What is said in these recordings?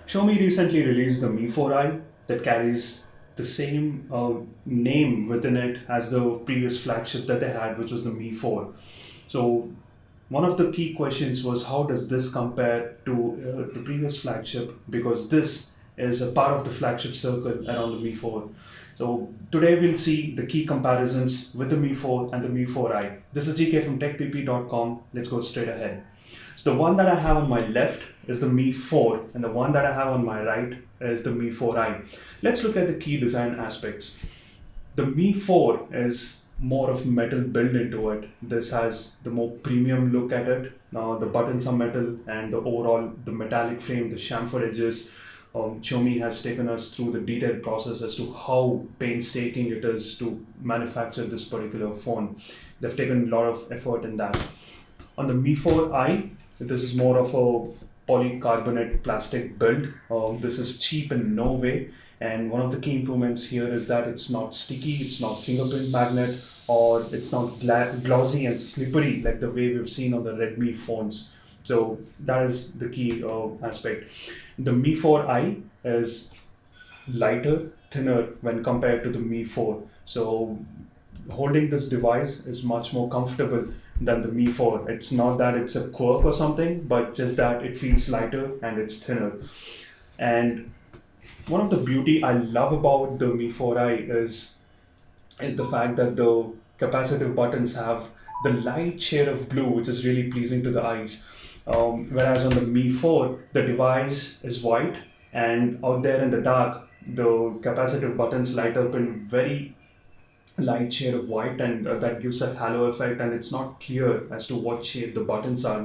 Xiaomi recently released the Mi 4i that carries the same name within it as the previous flagship that they had, which was the Mi 4. So one of the key questions was how does this compare to the previous flagship, because this is a part of the flagship circle around the Mi 4. So today we'll see the key comparisons with the Mi 4 and the Mi 4i. This is GK from TechPP.com. Let's go straight ahead. So the one that I have on my left is the Mi 4 and the one that I have on my right is the Mi 4i. Let's look at the key design aspects. The Mi 4 is more of metal built into it. This has the more premium look at it. Now the buttons are metal and the overall the metallic frame, the chamfered edges. Xiaomi has taken us through the detailed process as to how painstaking it is to manufacture this particular phone. They've taken a lot of effort in that. On the Mi 4i, this is more of a polycarbonate plastic build. This is cheap in no way. And one of the key improvements here is that it's not sticky, it's not fingerprint magnet, or it's not glossy and slippery like the way we've seen on the Redmi phones. So that is the key aspect. The Mi 4i is lighter, thinner when compared to the Mi 4. So holding this device is much more comfortable than the Mi 4. It's not that it's a quirk or something, but just that it feels lighter and it's thinner. And one of the beauty I love about the Mi 4i is the fact that the capacitive buttons have the light shade of blue, which is really pleasing to the eyes. Whereas on the Mi 4, the device is white, and out there in the dark, the capacitive buttons light up in very light shade of white, and that gives a halo effect, and it's not clear as to what shade the buttons are.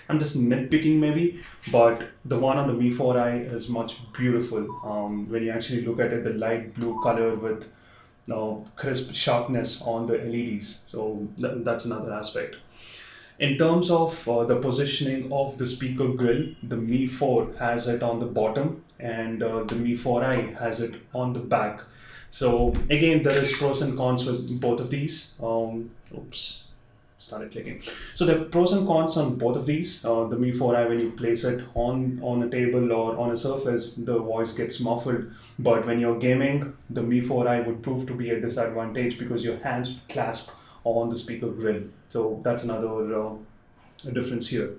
I'm just nitpicking maybe, but the one on the Mi 4i is much beautiful. When you actually look at it, the light blue color with crisp sharpness on the LEDs. So that's another aspect. In terms of the positioning of the speaker grill, the Mi 4 has it on the bottom and the Mi 4i has it on the back. So again, there is pros and cons with both of these. Oops, started clicking. So there are pros and cons on both of these. The Mi 4i, when you place it on a table or on a surface, the voice gets muffled. But when you're gaming, the Mi 4i would prove to be a disadvantage because your hands clasp on the speaker grill. So that's another difference here.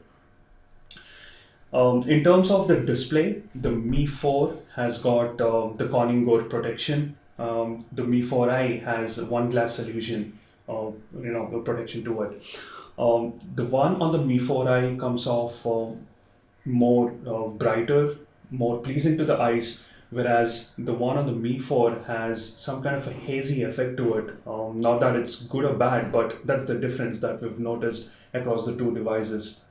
In terms of the display, the Mi 4 has got the Corning Gold protection. The Mi 4i has one glass solution, protection to it. The one on the Mi 4i comes off more brighter, more pleasing to the eyes, whereas the one on the Mi 4 has some kind of a hazy effect to it. Not that it's good or bad, but that's the difference that we've noticed across the two devices.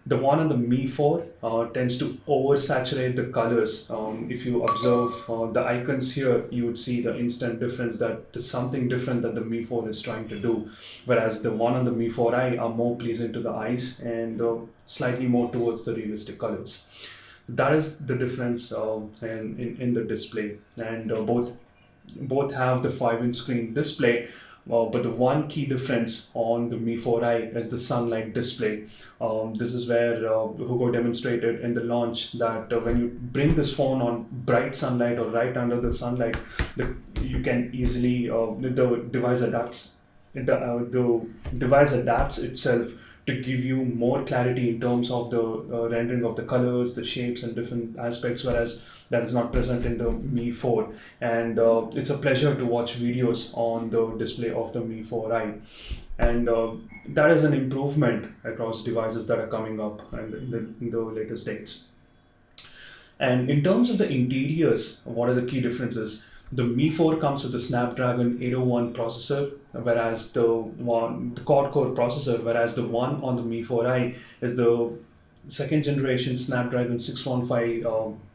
The one on the Mi 4 tends to oversaturate the colors. If you observe the icons here, you would see the instant difference that there's something different that the Mi 4 is trying to do. Whereas the one on the Mi 4i are more pleasing to the eyes and slightly more towards the realistic colors. That is the difference in the display. And both have the 5-inch screen display. But the one key difference on the Mi 4i is the sunlight display. This is where Hugo demonstrated in the launch that when you bring this phone on bright sunlight or right under the sunlight, you can easily the device adapts. The device adapts itself to give you more clarity in terms of the rendering of the colors, the shapes, and different aspects, whereas that is not present in the Mi 4. And it's a pleasure to watch videos on the display of the Mi 4i. And that is an improvement across devices that are coming up in the latest dates. And in terms of the interiors, what are the key differences? The Mi 4 comes with the Snapdragon 801 processor, whereas the quad-core processor, whereas the one on the Mi 4i is the second generation Snapdragon 615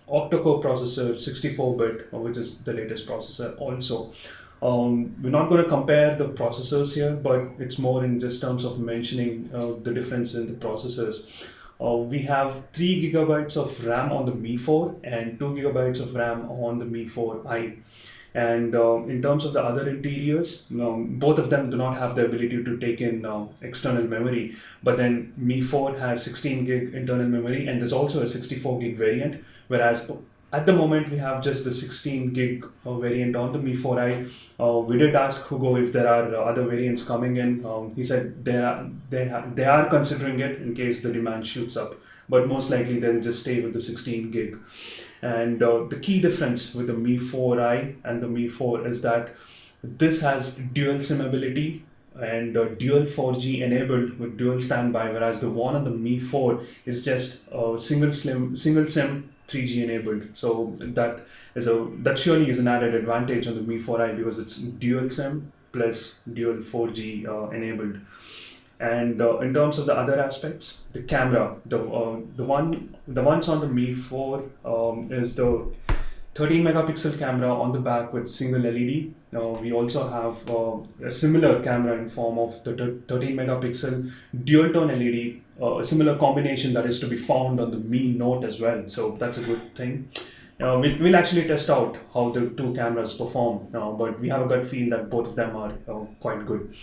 octa-core processor, 64-bit, which is the latest processor also. We're not going to compare the processors here, but it's more in just terms of mentioning the difference in the processors. We have 3 gigabytes of RAM on the Mi 4 and 2 gigabytes of RAM on the Mi 4i. And in terms of the other interiors, both of them do not have the ability to take in external memory. But then Mi 4 has 16 gig internal memory, and there's also a 64 gig variant, whereas At the moment, we have just the 16 gig variant on the Mi 4i. We did ask Hugo if there are other variants coming in. He said they are considering it in case the demand shoots up, but most likely they'll just stay with the 16 gig. And the key difference with the Mi 4i and the Mi 4 is that this has dual SIM ability and dual 4G enabled with dual standby, whereas the one on the Mi 4 is just single SIM 3G enabled. So that surely is an added advantage on the Mi 4i because it's dual SIM plus dual 4G enabled. And in terms of the other aspects, the camera, the ones on the Mi 4 is the 13 megapixel camera on the back with single LED. We also have a similar camera in form of the 13 megapixel dual tone LED, a similar combination that is to be found on the Mi Note as well. So that's a good thing. We'll actually test out how the two cameras perform, but we have a gut feel that both of them are quite good.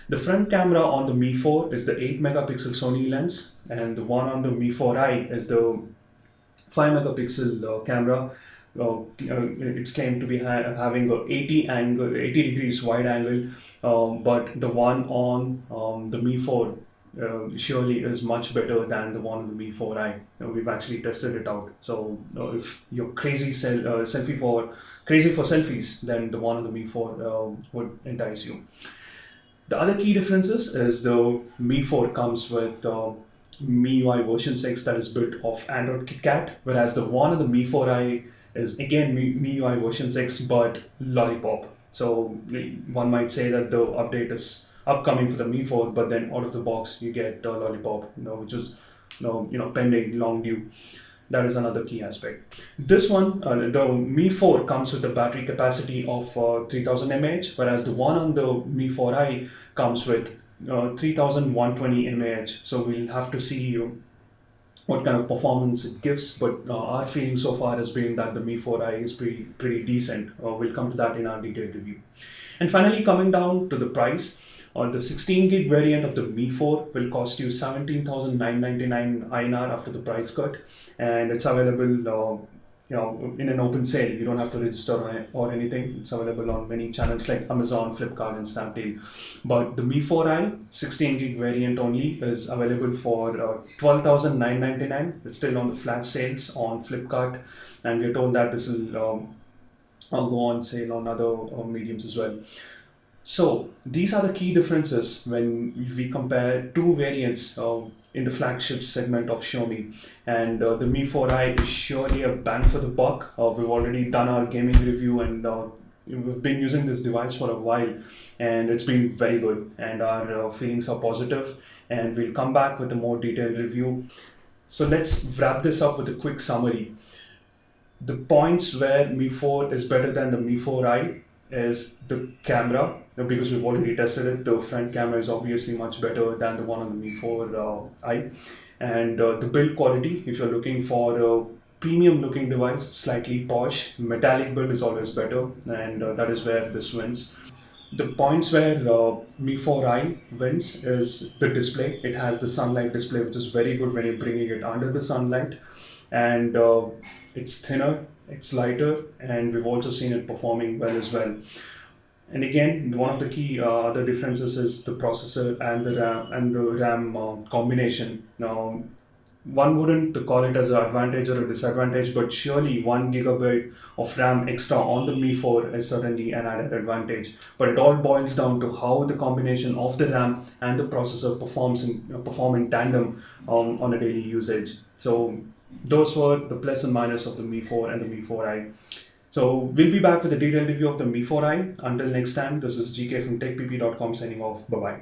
The front camera on the Mi 4 is the 8 megapixel Sony lens, and the one on the Mi 4i is the 5 megapixel camera. It's claimed to be having a 80 degrees wide angle, but the one on the Mi 4 surely is much better than the one on the Mi 4i. We've actually tested it out. So if you're crazy for selfies, then the one on the Mi 4 would entice you. The other key differences is the Mi 4 comes with MIUI version 6 that is built off Android KitKat, whereas the one on the Mi 4i is again MIUI version 6 but Lollipop. So one might say that the update is upcoming for the Mi 4, but then out of the box you get Lollipop, which is pending, long due. That is another key aspect. This one, the Mi 4 comes with a battery capacity of 3000 mAh, whereas the one on the Mi 4i comes with 3120 mAh. So we'll have to see what kind of performance it gives, but our feeling so far has been that the Mi 4i is pretty decent. We'll come to that in our detailed review. And finally, coming down to the price, the 16 gig variant of the Mi 4 will cost you 17,999 INR after the price cut, and it's available in an open sale. You don't have to register or anything. It's available on many channels like Amazon, Flipkart, and Snapdeal. But the Mi 4i 16 gig variant only is available for 12,999. It's still on the flash sales on Flipkart, and we're told that this will go on sale on other mediums as well. So these are the key differences when we compare two variants in the flagship segment of Xiaomi. And the Mi 4i is surely a bang for the buck. We've already done our gaming review, and we've been using this device for a while, and it's been very good, and our feelings are positive, and we'll come back with a more detailed review. So let's wrap this up with a quick summary. The points where Mi 4 is better than the Mi 4i is the camera, because we've already tested it. The front camera is obviously much better than the one on the Mi 4i, and the build quality, if you're looking for a premium looking device, slightly posh, metallic build is always better, and that is where this wins. The points where Mi 4i wins is the display. It has the sunlight display, which is very good when you're bringing it under the sunlight, and it's thinner, it's lighter, and we've also seen it performing well as well. And again, one of the key other differences is the processor and the RAM combination. Now, one wouldn't call it as an advantage or a disadvantage, but surely 1 gigabyte of RAM extra on the Mi 4 is certainly an added advantage. But it all boils down to how the combination of the RAM and the processor perform in tandem on a daily usage. So those were the plus and minus of the Mi 4 and the Mi 4i. So we'll be back with a detailed review of the Mi 4i. Until next time, this is GK from TechPP.com signing off. Bye-bye.